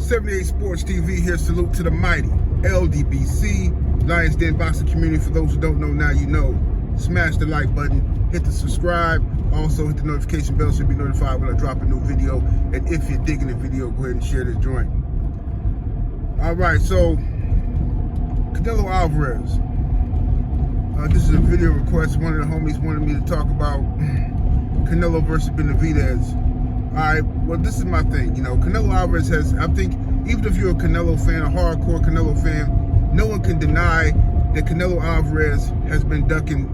78 Sports TV here. Salute to the mighty LDBC, Lions Den Boxing Community. For those who don't know, now you know. Smash the like button, hit the subscribe, also hit the notification bell so you'll be notified when I drop a new video. And if you're digging the video, go ahead and share this joint. Alright, so Canelo Alvarez. This is a video request. One of the homies wanted me to talk about Canelo versus Benavidez. Alright, well, this is my thing. You know, Canelo Alvarez has, I think, even if you're a Canelo fan, a hardcore Canelo fan, no one can deny that Canelo Alvarez has been ducking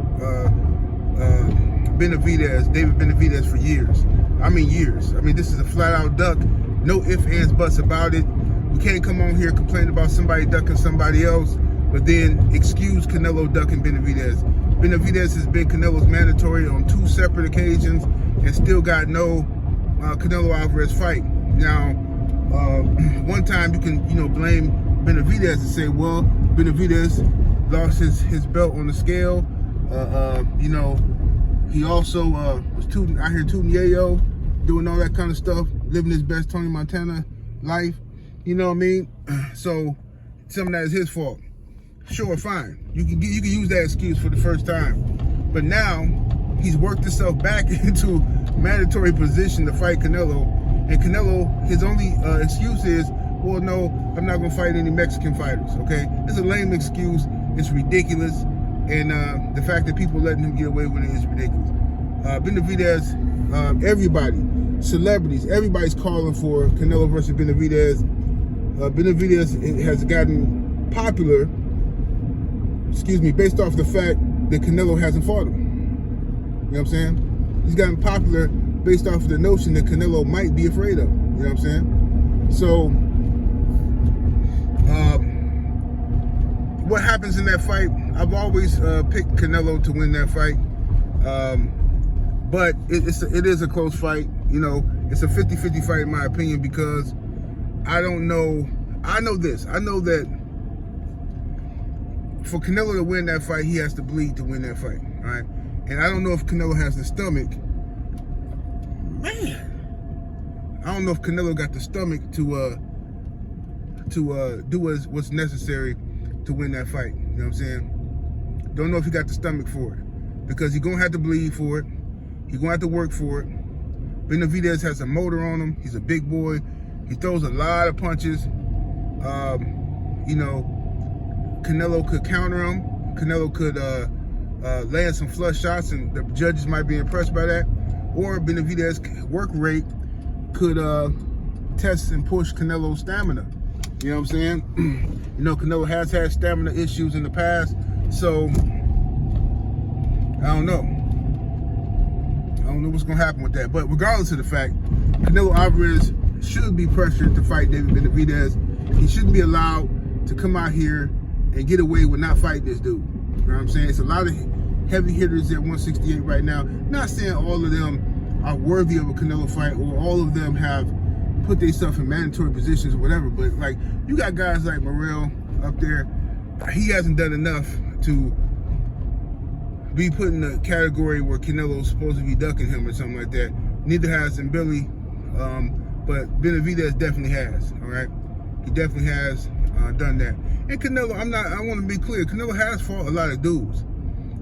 David Benavidez for years. I mean years. I mean, this is a flat out duck. No ifs, ands, buts about it. We can't come on here complaining about somebody ducking somebody else, but then excuse Canelo ducking Benavidez. Benavidez has been Canelo's mandatory on 2 separate occasions and still got no Canelo Alvarez fight. Now, one time you can, blame Benavidez and say, well, Benavidez lost his belt on the scale. He also was out here tooting yayo, doing all that kind of stuff, living his best Tony Montana life. You know what I mean? So some of that is his fault. Sure, fine. You can use that excuse for the first time, but now he's worked himself back into mandatory position to fight Canelo, and Canelo, his only excuse is, well, no, I'm not gonna fight any Mexican fighters. Okay, it's a lame excuse. It's ridiculous, and the fact that people letting him get away with it is ridiculous. Benavidez, everybody, celebrities, everybody's calling for Canelo versus Benavidez. Benavidez has gotten popular, based off the fact that Canelo hasn't fought him. You know what I'm saying? He's gotten popular based off of the notion that Canelo might be afraid of. You know what I'm saying? So, what happens in that fight? I've always picked Canelo to win that fight, but it is a close fight. You know, it's a 50-50 fight in my opinion, because I don't know. I know this. I know that for Canelo to win that fight, he has to bleed to win that fight. All right, and I don't know if Canelo has the stomach. Man, I don't know if Canelo got the stomach to do what's necessary to win that fight. You know what I'm saying? Don't know if he got the stomach for it, because he's gonna have to bleed for it. He's gonna have to work for it. Benavidez has a motor on him. He's a big boy. He throws a lot of punches. Canelo could counter him. Canelo could land some flush shots, and the judges might be impressed by that. Or Benavidez's work rate could test and push Canelo's stamina. You know what I'm saying? Canelo has had stamina issues in the past, so I don't know. I don't know what's gonna happen with that. But regardless of the fact, Canelo Alvarez should be pressured to fight David Benavidez. He shouldn't be allowed to come out here and get away with not fighting this dude. You know what I'm saying? It's a lot of heavy hitters at 168 right now. Not saying all of them are worthy of a Canelo fight, or all of them have put themselves in mandatory positions or whatever, but like, you got guys like Morrell up there. He hasn't done enough to be put in the category where Canelo's supposed to be ducking him or something like that. Neither has Billy, but Benavidez definitely has. All right, he definitely has done that. And Canelo, I want to be clear, Canelo has fought a lot of dudes.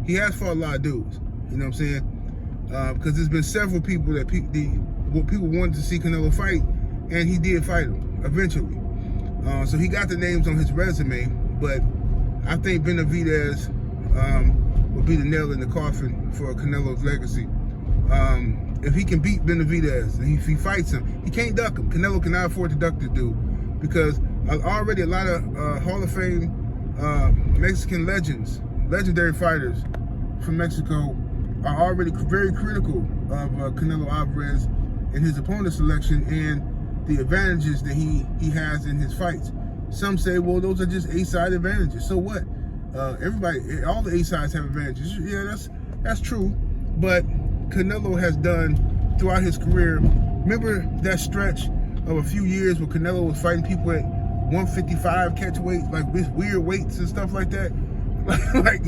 He has fought a lot of dudes. You know what I'm saying? Because there's been several people that people wanted to see Canelo fight, and he did fight him eventually. So he got the names on his resume, but I think Benavidez will be the nail in the coffin for Canelo's legacy. If he can beat Benavidez, and if he fights him, he can't duck him. Canelo cannot afford to duck this dude, because already a lot of Hall of Fame Mexican legendary fighters from Mexico are already very critical of Canelo Alvarez and his opponent selection and the advantages that he has in his fights. Some say, well, those are just A-side advantages. So what? Everybody, all the A-sides have advantages. Yeah, that's true. But Canelo has done throughout his career. Remember that stretch of a few years where Canelo was fighting people at 155 catch weight, like with weird weights and stuff like that, like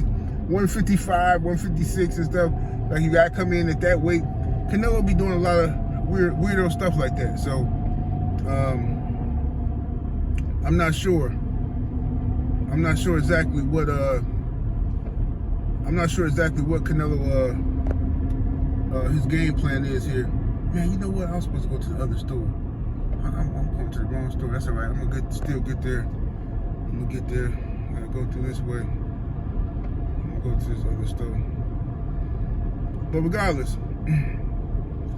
155, 156 and stuff. Like, you gotta come in at that weight. Canelo be doing a lot of weirdo stuff like that. So I'm not sure. I'm not sure exactly what Canelo his game plan is here. Man, you know what? I was supposed to go to the other store. I'm going to the wrong store. That's all right. I'm gonna still get there. I'm gonna get there. I gotta go through this way. I'm gonna go to this other store. But regardless,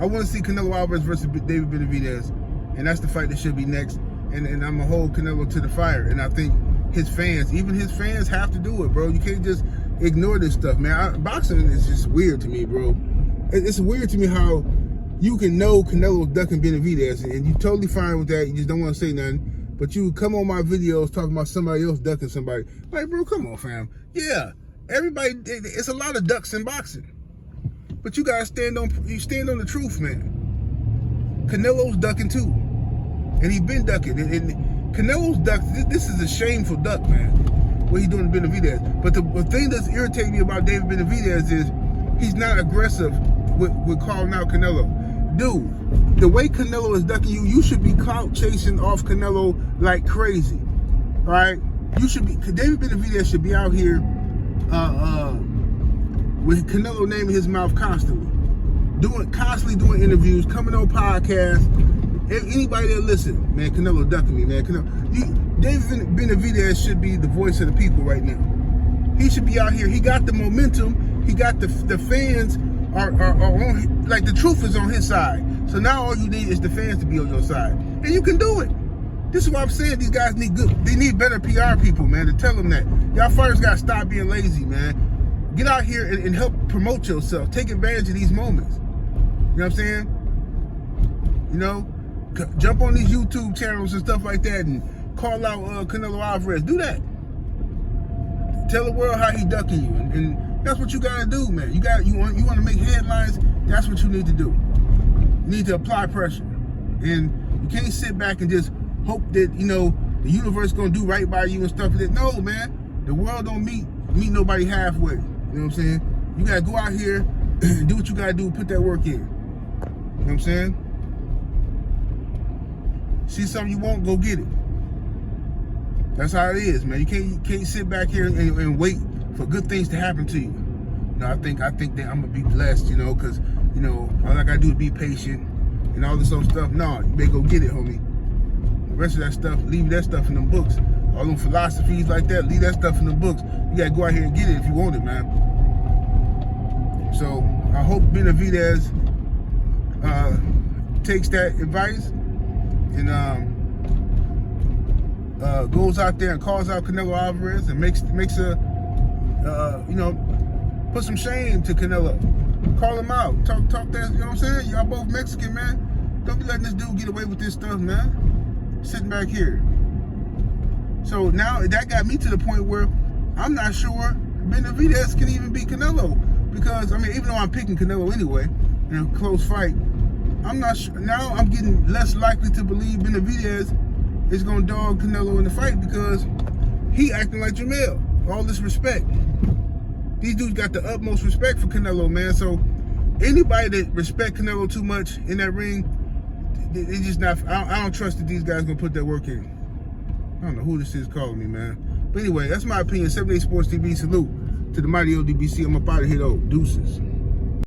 I want to see Canelo Alvarez versus David Benavidez, and that's the fight that should be next. And I'm gonna hold Canelo to the fire. And I think his fans, even his fans, have to do it, bro. You can't just ignore this stuff, man. Boxing is just weird to me, bro. It's weird to me how you can know Canelo's ducking Benavidez, and you're totally fine with that. You just don't want to say nothing. But you come on my videos talking about somebody else ducking somebody. Like, bro, come on, fam. Yeah, everybody, it's a lot of ducks in boxing. But you gotta stand on the truth, man. Canelo's ducking too. And he's been ducking. And Canelo's duck, this is a shameful duck, man, what he's doing to Benavidez. But the thing that's irritating me about David Benavidez is he's not aggressive with calling out Canelo. Dude, the way Canelo is ducking you, you should be clout chasing off Canelo like crazy. All right? You should be, David Benavidez should be out here with Canelo name in his mouth constantly. Constantly doing interviews, coming on podcasts. Anybody that listen, man, Canelo ducking me, man. David Benavidez should be the voice of the people right now. He should be out here. He got the momentum. He got the fans are on, like, the truth is on his side. So now all you need is the fans to be on your side. And you can do it. This is what I'm saying. These guys need they need better PR people, man, to tell them that. Y'all fighters got to stop being lazy, man. Get out here and help promote yourself. Take advantage of these moments. You know what I'm saying? You know? Jump on these YouTube channels and stuff like that and call out Canelo Alvarez. Do that. Tell the world how he ducking you. And that's what you gotta do, man. You want to make headlines. That's what you need to do. You need to apply pressure, and you can't sit back and just hope that the universe gonna do right by you and stuff like that. No, man. The world don't meet nobody halfway. You know what I'm saying? You gotta go out here and do what you gotta do. Put that work in. You know what I'm saying? See something you want, go get it. That's how it is, man. You can't sit back here and wait for good things to happen to you. I think that I'm gonna be blessed, because all I gotta do is be patient and all this other stuff. No, you better go get it, homie. The rest of that stuff, leave that stuff in them books. All them philosophies like that, leave that stuff in the books. You gotta go out here and get it if you want it, man. So I hope Benavidez takes that advice and goes out there and calls out Canelo Alvarez and makes a put some shame to Canelo. Call him out. Talk that, you know what I'm saying? Y'all both Mexican, man. Don't be letting this dude get away with this stuff, man. Sitting back here. So now that got me to the point where I'm not sure Benavidez can even beat Canelo. Because, even though I'm picking Canelo anyway, in a close fight, I'm not sure. Now I'm getting less likely to believe Benavidez is going to dog Canelo in the fight because he acting like Jamel. All this respect. These dudes got the utmost respect for Canelo, man. So anybody that respect Canelo too much in that ring, it's just not. I don't trust that these guys going to put that work in. I don't know who this is calling me, man. But anyway, that's my opinion. 78 Sports TV, salute to the mighty ODBC. I'm up out of here, though. Deuces.